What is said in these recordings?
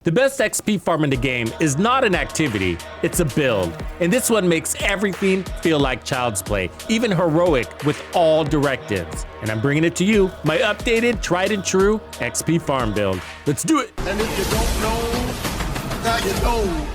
The best XP farm in the game is not an activity, it's a build. And this one makes everything feel like child's play, even heroic with all directives. And I'm bringing it to you, my updated, tried and true XP farm build. Let's do it. And if you don't know, now you know.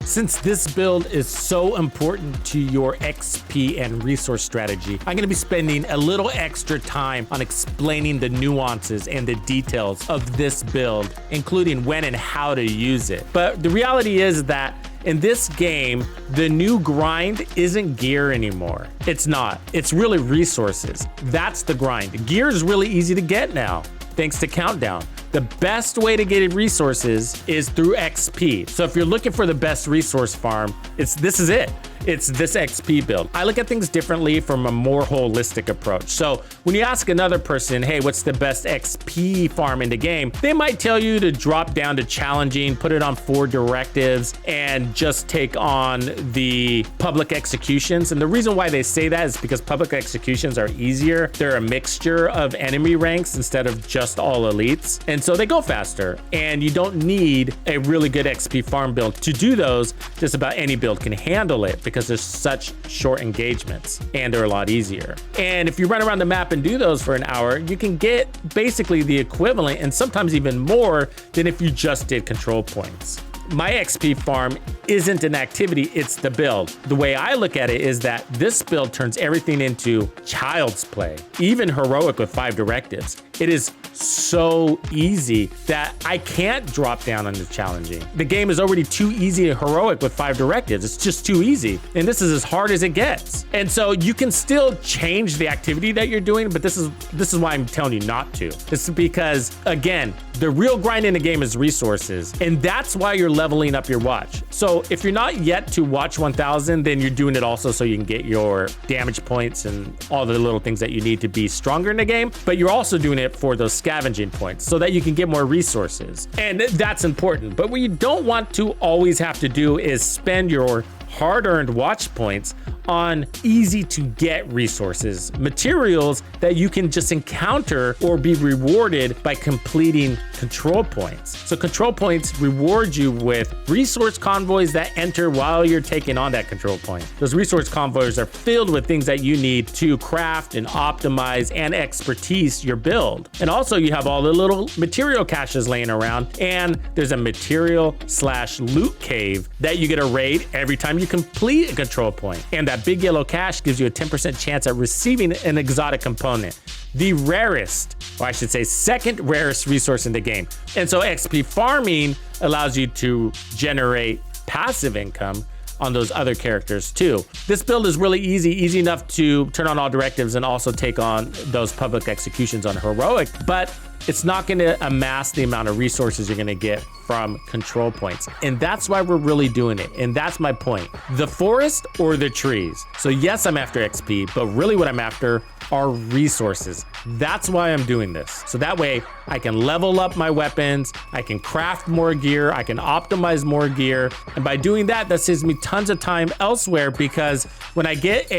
Since this build is so important to your XP and resource strategy, I'm gonna be spending a little extra time on explaining the nuances and the details of this build, including when and how to use it. But the reality is that in this game, the new grind isn't gear anymore. It's not. It's really resources. That's the grind. Gear is really easy to get now, thanks to Countdown. The best way to get resources is through XP. So if you're looking for the best resource farm, this is it. It's this XP build. I look at things differently from a more holistic approach. So when you ask another person, hey, what's the best XP farm in the game? They might tell you to drop down to challenging, put it on 4 directives, and just take on the public executions. And the reason why they say that is because public executions are easier. They're a mixture of enemy ranks instead of just all elites. And so they go faster. And you don't need a really good XP farm build to do those. Just about any build can handle it, because there's such short engagements and they're a lot easier. And if you run around the map and do those for an hour, you can get basically the equivalent and sometimes even more than if you just did control points. My XP farm isn't an activity, it's the build. The way I look at it is that this build turns everything into child's play, even heroic with 5 directives. It is so easy that I can't drop down on the challenging. The game is already too easy and heroic with 5 directives. It's just too easy. And this is as hard as it gets. And so you can still change the activity that you're doing, but this is why I'm telling you not to. This is because, again, the real grind in the game is resources. And that's why you're leveling up your watch. So if you're not yet to watch 1000, then you're doing it also so you can get your damage points and all the little things that you need to be stronger in the game. But you're also doing it for those scavenging points so that you can get more resources. And that's important. But what you don't want to always have to do is spend your hard-earned watch points on easy to get resources, materials that you can just encounter or be rewarded by completing control points. So control points reward you with resource convoys that enter while you're taking on that control point. Those resource convoys are filled with things that you need to craft and optimize and expertise your build. And also you have all the little material caches laying around, and there's a material/loot cave that you get a raid every time you complete a control point. And that big yellow cache gives you a 10% chance at receiving an exotic component, the rarest, or I should say second rarest resource in the game. And so XP farming allows you to generate passive income on those other characters too. This build is really easy enough to turn on all directives and also take on those public executions on heroic, but it's not going to amass the amount of resources you're going to get from control points. And that's why we're really doing it. And that's my point. The forest or the trees. So yes, I'm after XP, but really what I'm after are resources. That's why I'm doing this. So that way I can level up my weapons, I can craft more gear, I can optimize more gear. And by doing that, that saves me tons of time elsewhere, because when I get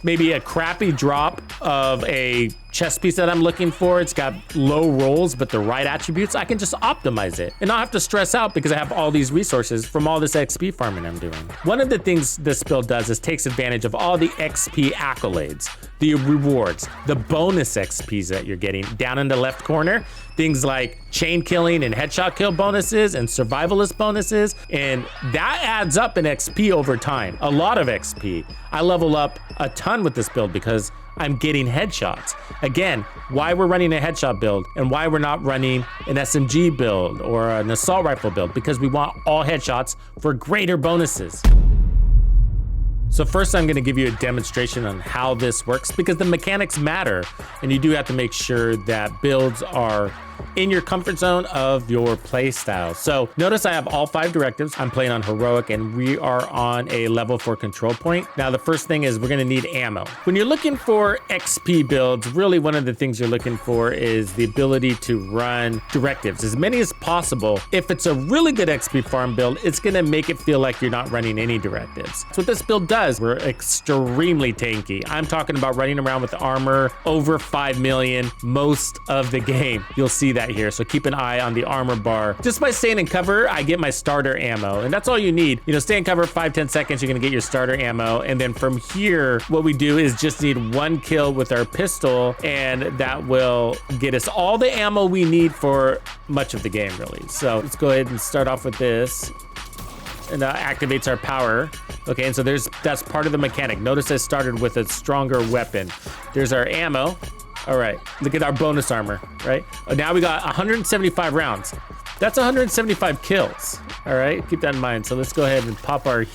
maybe a crappy drop of a chest piece that I'm looking for, it's got low rolls but the right attributes, I can just optimize it and not have to stress out because I have all these resources from all this XP farming I'm doing. One of the things this build does is takes advantage of all the XP accolades, the rewards, the bonus XPs that you're getting down in the left corner. Things like chain killing and headshot kill bonuses and survivalist bonuses. And that adds up in XP over time, a lot of XP. I level up a ton with this build because I'm getting headshots. Again, why we're running a headshot build and why we're not running an SMG build or an assault rifle build, because we want all headshots for greater bonuses. So first I'm going to give you a demonstration on how this works, because the mechanics matter and you do have to make sure that builds are in your comfort zone of your play style. So notice I have all 5 directives. I'm playing on heroic and we are on a level 4 control point. Now the first thing is we're going to need ammo. When you're looking for XP builds, really one of the things you're looking for is the ability to run directives, as many as possible. If it's a really good XP farm build, it's going to make it feel like you're not running any directives. So what this build does, we're extremely tanky. I'm talking about running around with armor over 5 million most of the game. You'll see see that here. So keep an eye on the armor bar. Just by staying in cover, I get my starter ammo, and that's all you need. You know, stay in cover 5-10 seconds, you're gonna get your starter ammo. And then from here, what we do is just need 1 kill with our pistol, and that will get us all the ammo we need for much of the game, really. So let's go ahead and start off with this. And that activates our power. Okay, and so that's part of the mechanic. Notice I started with a stronger weapon. There's our ammo. All right, look at our bonus armor, right? Now we got 175 rounds. That's 175 kills, all right? Keep that in mind. So let's go ahead and pop our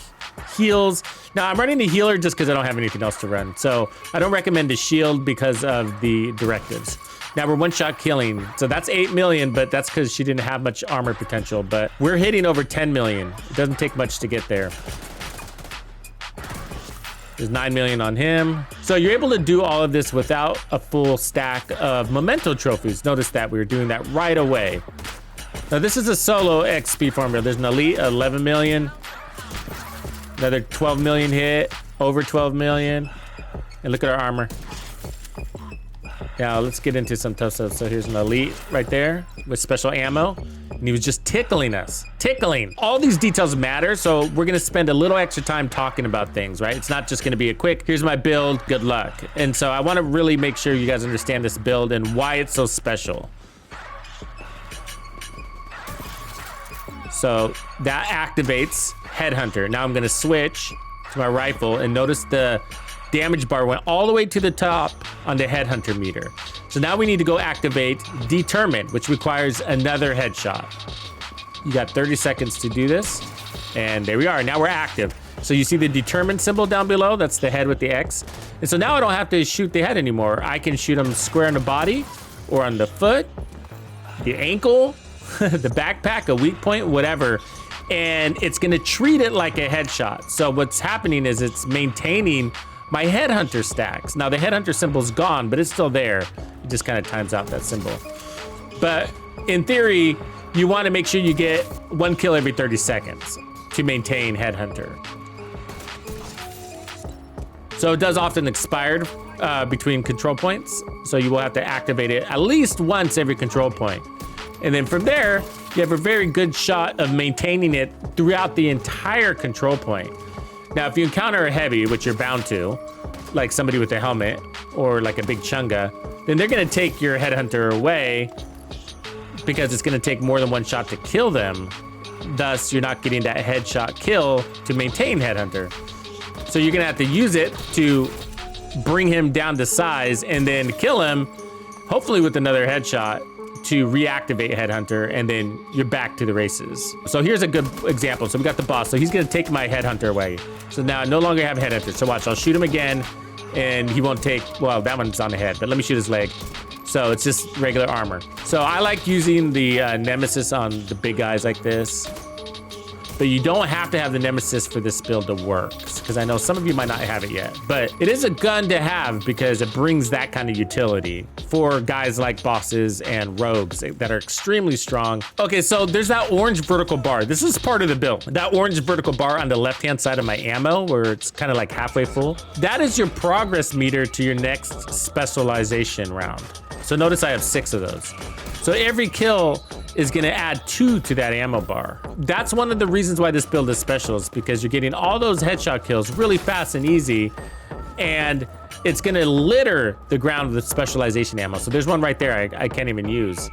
heals. Now I'm running the healer just because I don't have anything else to run. So I don't recommend the shield because of the directives. Now we're one-shot killing. So that's 8 million, but that's because she didn't have much armor potential. But we're hitting over 10 million. It doesn't take much to get there. There's 9 million on him. So you're able to do all of this without a full stack of memento trophies. Notice that we were doing that right away. Now this is a solo XP formula. There's an elite 11 million. Another 12 million hit, over 12 million. And look at our armor. Now let's get into some tough stuff. So here's an elite right there with special ammo. And he was just tickling us. Tickling. All these details matter, so we're gonna spend a little extra time talking about things, right? It's not just gonna be a quick, here's my build, good luck. And so I wanna really make sure you guys understand this build and why it's so special. So that activates Headhunter. Now I'm gonna switch to my rifle and notice the damage bar went all the way to the top on the Headhunter meter. So now we need to go activate Determined, which requires another headshot. You got 30 seconds to do this. And there we are, now we're active. So you see the Determined symbol down below? That's the head with the X. And so now I don't have to shoot the head anymore. I can shoot them square in the body or on the foot, the ankle, the backpack, a weak point, whatever. And it's gonna treat it like a headshot. So what's happening is it's maintaining my Headhunter stacks. Now the Headhunter symbol's gone, but it's still there. It just kind of times out that symbol. But in theory, you want to make sure you get 1 kill every 30 seconds to maintain Headhunter. So it does often expire between control points. So you will have to activate it at least once every control point. And then from there, you have a very good shot of maintaining it throughout the entire control point. Now, if you encounter a heavy, which you're bound to, like somebody with a helmet or like a big chunga, then they're gonna take your Headhunter away because it's gonna take more than 1 shot to kill them. Thus, you're not getting that headshot kill to maintain Headhunter. So you're gonna have to use it to bring him down to size and then kill him, hopefully with another headshot, to reactivate Headhunter, and then you're back to the races. So here's a good example. So we got the boss. So he's gonna take my Headhunter away. So now I no longer have Headhunter. So watch, I'll shoot him again, and he won't take, well, that one's on the head, but let me shoot his leg. So it's just regular armor. So I like using the Nemesis on the big guys like this. But you don't have to have the Nemesis for this build to work, because I know some of you might not have it yet. But it is a gun to have because it brings that kind of utility for guys like bosses and rogues that are extremely strong. Okay, so there's that orange vertical bar. This is part of the build. That orange vertical bar on the left-hand side of my ammo, where it's kind of like halfway full. That is your progress meter to your next specialization round. So notice I have 6 of those. So every kill is gonna add 2 to that ammo bar. That's one of the reasons why this build is special, is because you're getting all those headshot kills really fast and easy, and it's gonna litter the ground with specialization ammo. So there's one right there I can't even use,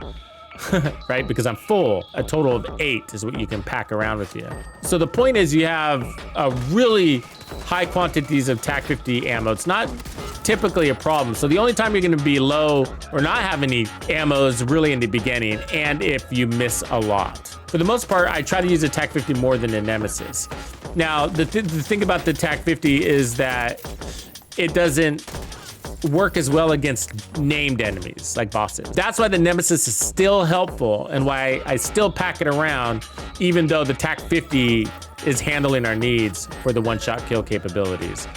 right? Because I'm full. A total of 8 is what you can pack around with you. So the point is you have a really high quantities of TAC 50 ammo. It's not typically a problem. So the only time you're gonna be low or not have any ammo is really in the beginning, and if you miss a lot. For the most part, I try to use a TAC 50 more than a Nemesis. Now, the thing about the TAC 50 is that it doesn't work as well against named enemies like bosses. That's why the Nemesis is still helpful and why I still pack it around, even though the TAC 50 is handling our needs for the 1-shot kill capabilities.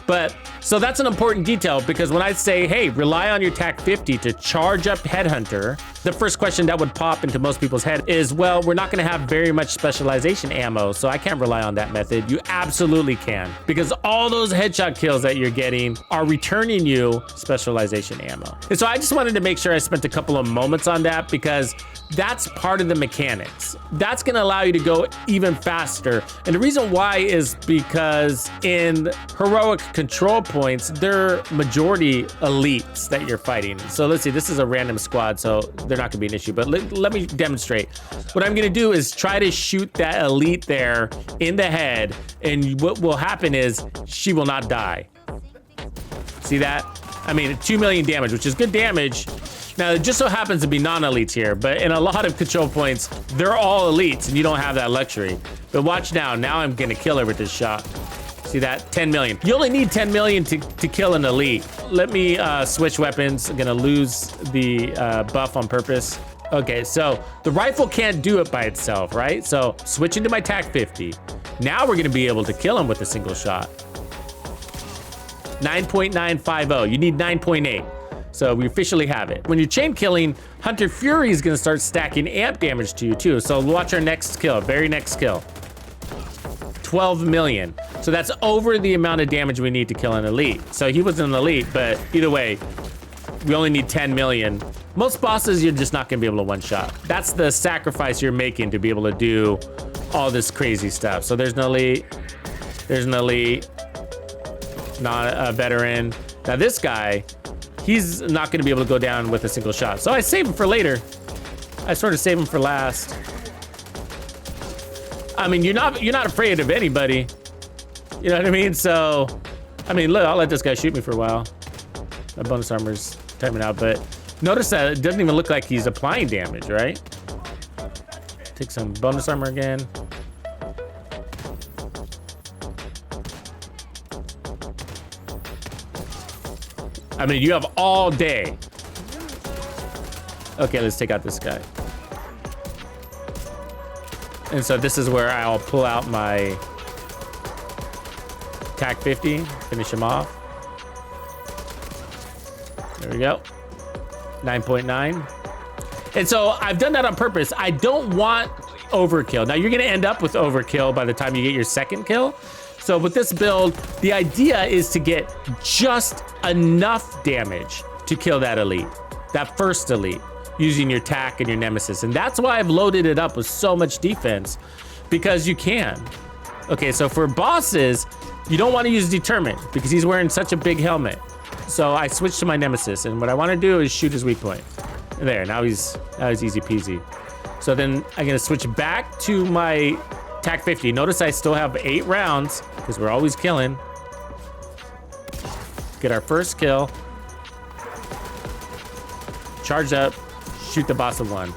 But so that's an important detail, because when I say, hey, rely on your TAC 50 to charge up Headhunter The first question that would pop into most people's head is, well, we're not gonna have very much specialization ammo, so I can't rely on that method. You absolutely can, because all those headshot kills that you're getting are returning you specialization ammo. And so I just wanted to make sure I spent a couple of moments on that, because that's part of the mechanics. That's gonna allow you to go even faster. And the reason why is because in heroic control points, they're majority elites that you're fighting. So let's see, this is a random squad, so they're not gonna be an issue, but let me demonstrate. What I'm gonna do is try to shoot that elite there in the head, and what will happen is she will not die. See that? I mean, 2 million damage, which is good damage. Now, it just so happens to be non-elites here, but in a lot of control points, they're all elites, and you don't have that luxury. But watch now. Now I'm gonna kill her with this shot. See that? 10 million. You only need 10 million to kill an elite. Let me switch weapons. I'm gonna lose the buff on purpose. Okay, so the rifle can't do it by itself, right? So switching to my TAC 50. Now we're gonna be able to kill him with a single shot. 9.950. You need 9.8. So we officially have it. When you're chain killing, Hunter Fury is gonna start stacking amp damage to you too. So watch our next kill, very next kill. 12 million. So that's over the amount of damage we need to kill an elite. So he was an elite, but either way, we only need 10 million. Most bosses, you're just not gonna be able to one shot. That's the sacrifice you're making to be able to do all this crazy stuff. So there's an elite, there's an elite, not a veteran. Now this guy, he's not gonna be able to go down with a single shot. So I save him for later. I sort of save him for last. I mean, you're not afraid of anybody. You know what I mean? So, I mean, look, I'll let this guy shoot me for a while. My bonus armor's timing out, but notice that it doesn't even look like he's applying damage, right? Take some bonus armor again. I mean, you have all day. Okay, let's take out this guy. And so this is where I'll pull out my TAC 50, finish him off. There we go. 9.9. And so I've done that on purpose. I don't want overkill. Now you're gonna end up with overkill by the time you get your second kill. So with this build, the idea is to get just enough damage to kill that elite, that first elite, using your TAC and your nemesis. And that's why I've loaded it up with so much defense, because you can. Okay, so for bosses, you don't want to use Determined because he's wearing such a big helmet. So I switched to my nemesis, and what I want to do is shoot his weak point. There, now he's easy peasy. So then I'm gonna switch back to my TAC 50. Notice I still have 8 rounds because we're always killing. Get our first kill. Charge up, shoot the boss of 1.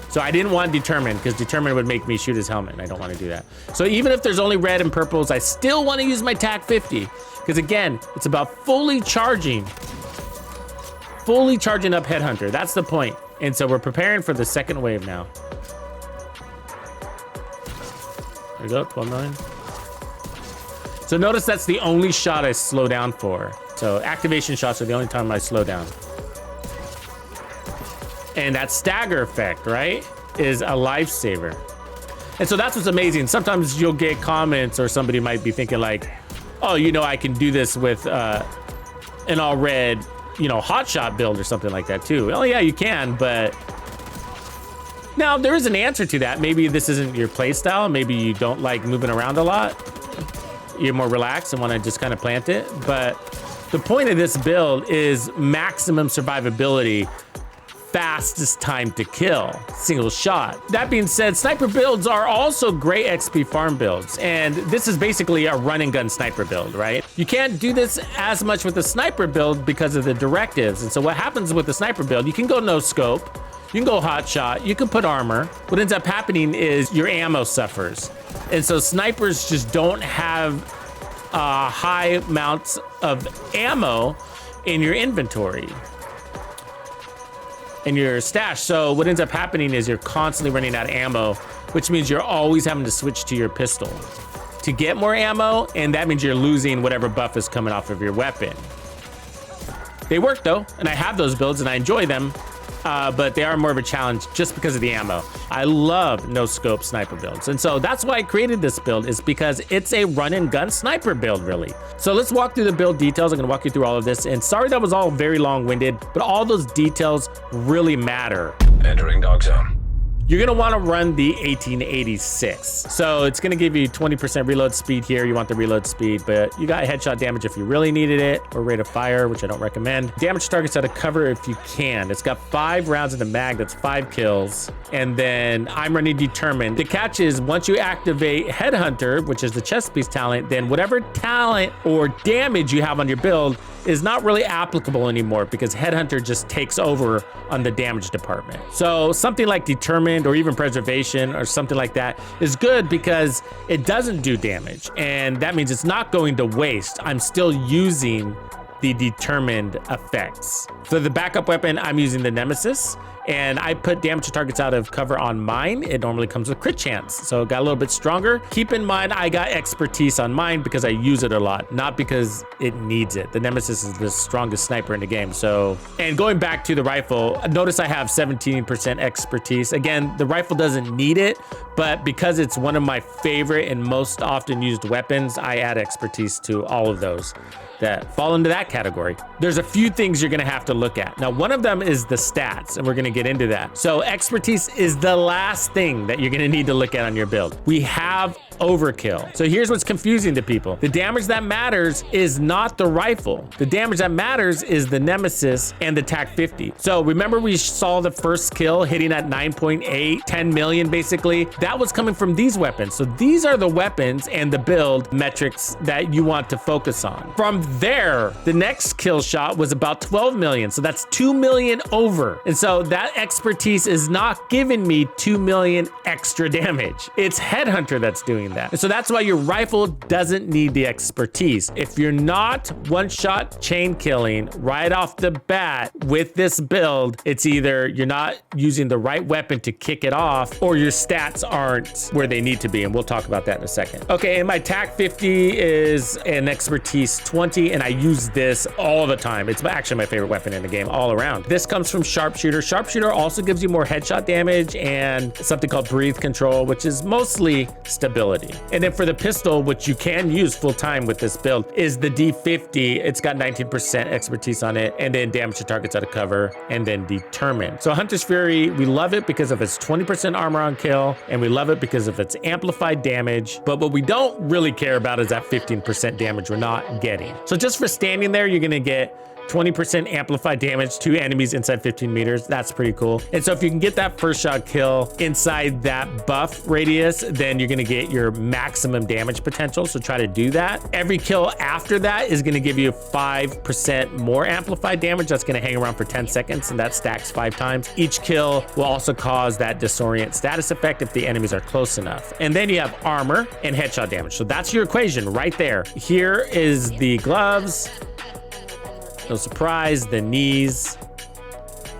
So I didn't want Determined because Determined would make me shoot his helmet, and I don't want to do that. So even if there's only red and purples, I still want to use my TAC 50 because again, it's about fully charging up Headhunter. That's the point. And so we're preparing for the second wave now. There we go, 12 million. So notice that's the only shot I slow down for. So activation shots are the only time I slow down. And that stagger effect, right, is a lifesaver. And so that's what's amazing. Sometimes you'll get comments or somebody might be thinking like, oh, you know, I can do this with an all red, you know, hotshot build or something like that too. Oh yeah, you can, but now there is an answer to that. Maybe this isn't your play style. Maybe you don't like moving around a lot. You're more relaxed and want to just kind of plant it. But the point of this build is maximum survivability, fastest time to kill, single shot. That being said, sniper builds are also great XP farm builds, and this is basically a run and gun sniper build, right? You can't do this as much with the sniper build because of the directives. And so what happens with the sniper build, you can go no scope, you can go hot shot, you can put armor. What ends up happening is your ammo suffers. And so snipers just don't have high amounts of ammo in your inventory, in your stash. So what ends up happening is you're constantly running out of ammo, which means you're always having to switch to your pistol to get more ammo, and that means you're losing whatever buff is coming off of your weapon. They work though, and I have those builds and I enjoy them, but they are more of a challenge just because of the ammo. I love no scope sniper builds. And so that's why I created this build, is because it's a run and gun sniper build, really. So let's walk through the build details. I'm gonna walk you through all of this. And sorry that was all very long-winded, but all those details really matter. Entering dog zone. You're gonna wanna run the 1886. So it's gonna give you 20% reload speed here. You want the reload speed, but you got headshot damage if you really needed it, or rate of fire, which I don't recommend. Damage targets out of cover if you can. It's got 5 rounds in the mag, that's 5 kills. And then I'm running determined. The catch is once you activate Headhunter, which is the chest piece talent, then whatever talent or damage you have on your build is not really applicable anymore, because Headhunter just takes over on the damage department. So something like Determined or even Preservation or something like that is good because it doesn't do damage, and that means it's not going to waste. I'm still using the Determined effects. For the backup weapon, I'm using the Nemesis, and I put damage to targets out of cover on mine. It normally comes with crit chance, so it got a little bit stronger. Keep in mind, I got expertise on mine because I use it a lot, not because it needs it. The Nemesis is the strongest sniper in the game. So, and going back to the rifle, notice I have 17% expertise. Again, the rifle doesn't need it, but because it's one of my favorite and most often used weapons, I add expertise to all of those that fall into that category. There's a few things you're gonna have to look at. Now, one of them is the stats, and we're gonna get into that. So expertise is the last thing that you're gonna need to look at on your build. We have overkill. So here's what's confusing to people. The damage that matters is not the rifle. The damage that matters is the Nemesis and the TAC 50. So remember we saw the first kill hitting at 9.8, 10 million basically. That was coming from these weapons. So these are the weapons and the build metrics that you want to focus on. From there, the next kill shot was about 12 million. So that's 2 million over. And so that expertise is not giving me 2 million extra damage. It's Headhunter that's doing that. And so that's why your rifle doesn't need the expertise. If you're not one-shot chain killing right off the bat with this build, it's either you're not using the right weapon to kick it off, or your stats aren't where they need to be. And we'll talk about that in a second. Okay, and my TAC 50 is an expertise 20, and I use this all the time. It's actually my favorite weapon in the game all around. This comes from Sharpshooter. Sharpshooter also gives you more headshot damage and something called breathe control, which is mostly stability. And then for the pistol, which you can use full time with this build, is the D50. It's got 19% expertise on it, and then damage to targets out of cover, and then determined. So Hunter's Fury, we love it because of its 20% armor on kill, and we love it because of its amplified damage. But what we don't really care about is that 15% damage we're not getting. So just for standing there, you're gonna get 20% amplified damage to enemies inside 15 meters. That's pretty cool. And so if you can get that first shot kill inside that buff radius, then you're gonna get your maximum damage potential. So try to do that. Every kill after that is gonna give you 5% more amplified damage. That's gonna hang around for 10 seconds, and that stacks 5 times. Each kill will also cause that disorient status effect if the enemies are close enough. And then you have armor and headshot damage. So that's your equation right there. Here is the gloves. No surprise, the knees,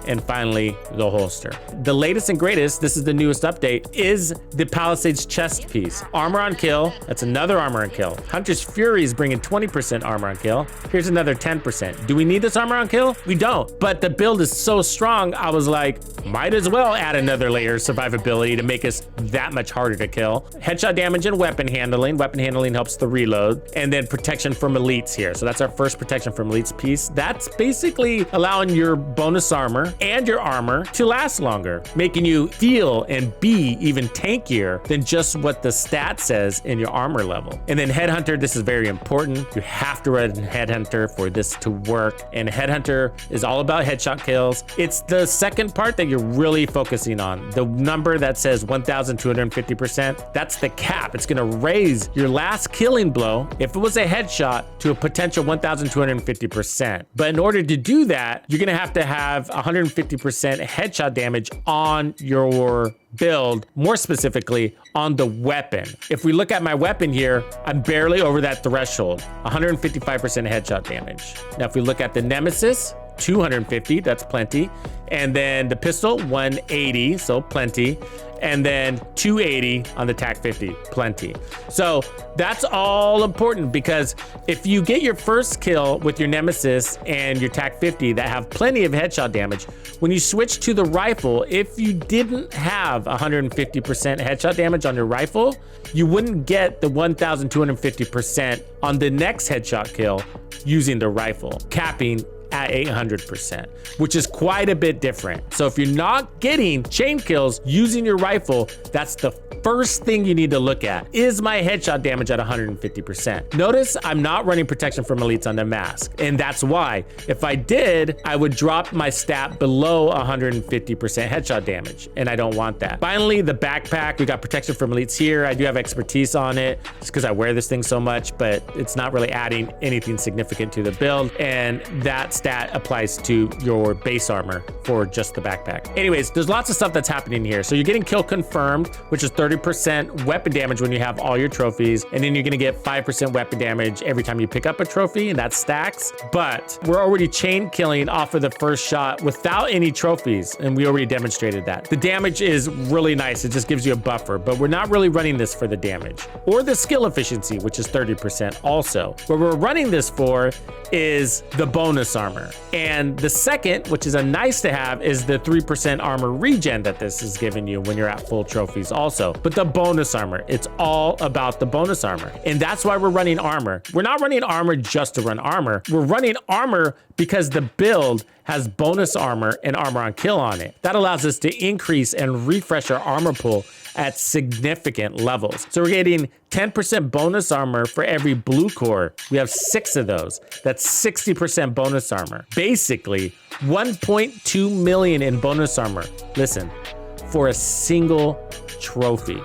and finally the holster. The latest and greatest, this is the newest update, is the Palisades chest piece. Armor on kill, that's another armor on kill. Hunter's Fury is bringing 20% armor on kill. Here's another 10%. Do we need this armor on kill? We don't, but the build is so strong, I was like, might as well add another layer of survivability to make us that much harder to kill. Headshot damage and weapon handling. Weapon handling helps the reload. And then protection from elites here. So that's our first protection from elites piece. That's basically allowing your bonus armor and your armor to last longer, making you feel and be even tankier than just what the stat says in your armor level. And then Headhunter, this is very important. You have to run Headhunter for this to work. And Headhunter is all about headshot kills. It's the second part that you're really focusing on. The number that says 1,250%, that's the cap. It's gonna raise your last killing blow, if it was a headshot, to a potential 1,250%. But in order to do that, you're gonna have to have 150% headshot damage on your build, more specifically on the weapon. If we look at my weapon here, I'm barely over that threshold, 155% headshot damage. Now, if we look at the Nemesis, 250, that's plenty. And then the pistol, 180, so plenty. And then 280 on the TAC-50, plenty. So that's all important, because if you get your first kill with your Nemesis and your TAC-50 that have plenty of headshot damage, when you switch to the rifle, if you didn't have 150% headshot damage on your rifle, you wouldn't get the 1,250% on the next headshot kill using the rifle, capping at 800%, which is quite a bit different. So if you're not getting chain kills using your rifle, that's the first thing you need to look at. Is my headshot damage at 150%? Notice I'm not running protection from elites on the mask, and that's why. If I did, I would drop my stat below 150% headshot damage, and I don't want that. Finally, the backpack, we got protection from elites here. I do have expertise on it just because I wear this thing so much, but it's not really adding anything significant to the build, and that stat applies to your base armor for just the backpack. Anyways, there's lots of stuff that's happening here. So you're getting kill confirmed, which is 30% weapon damage when you have all your trophies, and then you're gonna get 5% weapon damage every time you pick up a trophy, and that stacks. But we're already chain killing off of the first shot without any trophies, and we already demonstrated that. The damage is really nice. It just gives you a buffer, but we're not really running this for the damage or the skill efficiency, which is 30% also. What we're running this for is the bonus armor. And the second, which is a nice to have, is the 3% armor regen that this is giving you when you're at full trophies also. But the bonus armor, it's all about the bonus armor. And that's why we're running armor. We're not running armor just to run armor. We're running armor because the build has bonus armor and armor on kill on it. That allows us to increase and refresh our armor pool at significant levels. So we're getting 10% bonus armor for every blue core. We have 6 of those. That's 60% bonus armor. Basically, 1.2 million in bonus armor. Listen, for a single trophy.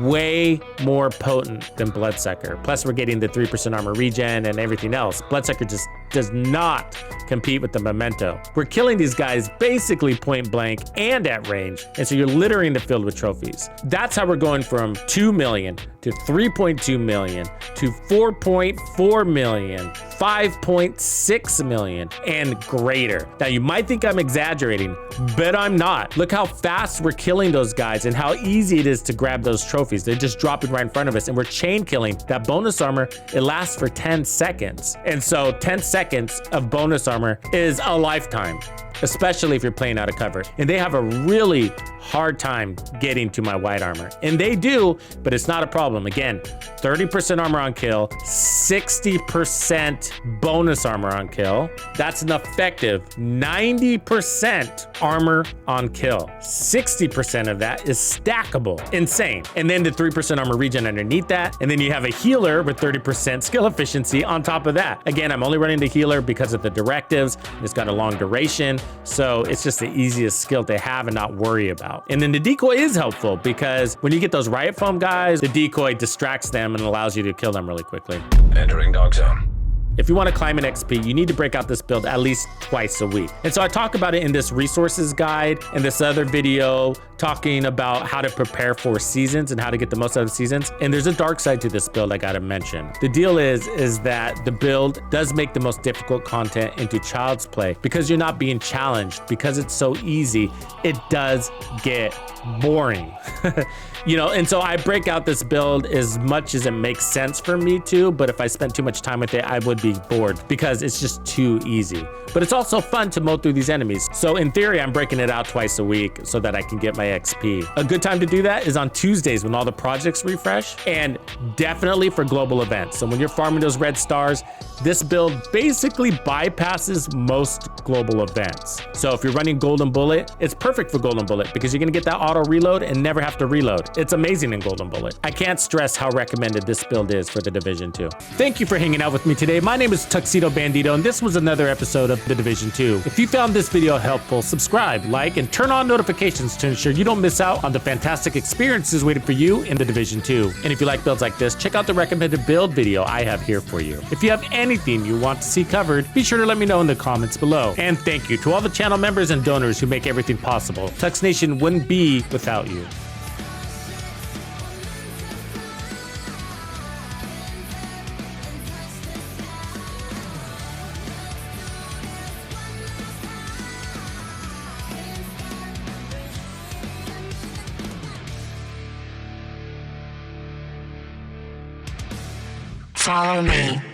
Way more potent than Bloodsucker. Plus, we're getting the 3% armor regen and everything else. Bloodsucker just does not compete with the Memento. We're killing these guys basically point blank and at range, and so you're littering the field with trophies. That's how we're going from 2 million to 3.2 million to 4.4 million, 5.6 million, and greater. Now, you might think I'm exaggerating, but I'm not. Look how fast we're killing those guys and how easy it is to grab those trophies. They're just dropping right in front of us, and we're chain killing. That bonus armor, it lasts for 10 seconds. And so 10 seconds of bonus armor is a lifetime, especially if you're playing out of cover. And they have a really hard time getting to my white armor. And they do, but it's not a problem. Again, 30% armor on kill, 60% bonus armor on kill. That's an effective 90% armor on kill. 60% of that is stackable. Insane. And then the 3% armor regen underneath that. And then you have a healer with 30% skill efficiency on top of that. Again, I'm only running the healer because of the directives. It's got a long duration. So it's just the easiest skill to have and not worry about. And then the decoy is helpful because when you get those riot foam guys, the decoy distracts them and allows you to kill them really quickly. Entering dog zone. If you want to climb an XP, you need to break out this build at least twice a week. And so I talk about it in this resources guide and this other video talking about how to prepare for seasons and how to get the most out of seasons. And there's a dark side to this build I gotta mention. The deal is that the build does make the most difficult content into child's play because you're not being challenged. Because it's so easy, it does get boring. You know, and so I break out this build as much as it makes sense for me to, but if I spent too much time with it, I would be bored because it's just too easy. But it's also fun to mow through these enemies. So in theory, I'm breaking it out twice a week so that I can get my XP. A good time to do that is on Tuesdays when all the projects refresh, and definitely for global events. So when you're farming those red stars, this build basically bypasses most global events. So if you're running Golden Bullet, it's perfect for Golden Bullet because you're gonna get that auto reload and never have to reload. It's amazing in Golden Bullet. I can't stress how recommended this build is for the Division 2. Thank you for hanging out with me today. My name is TuxedoBandido, and this was another episode of the Division 2. If you found this video helpful, subscribe, like, and turn on notifications to ensure you don't miss out on the fantastic experiences waiting for you in the Division 2. And if you like builds like this, check out the recommended build video I have here for you. If you have anything you want to see covered, be sure to let me know in the comments below. And thank you to all the channel members and donors who make everything possible. Tux Nation wouldn't be without you. Follow me.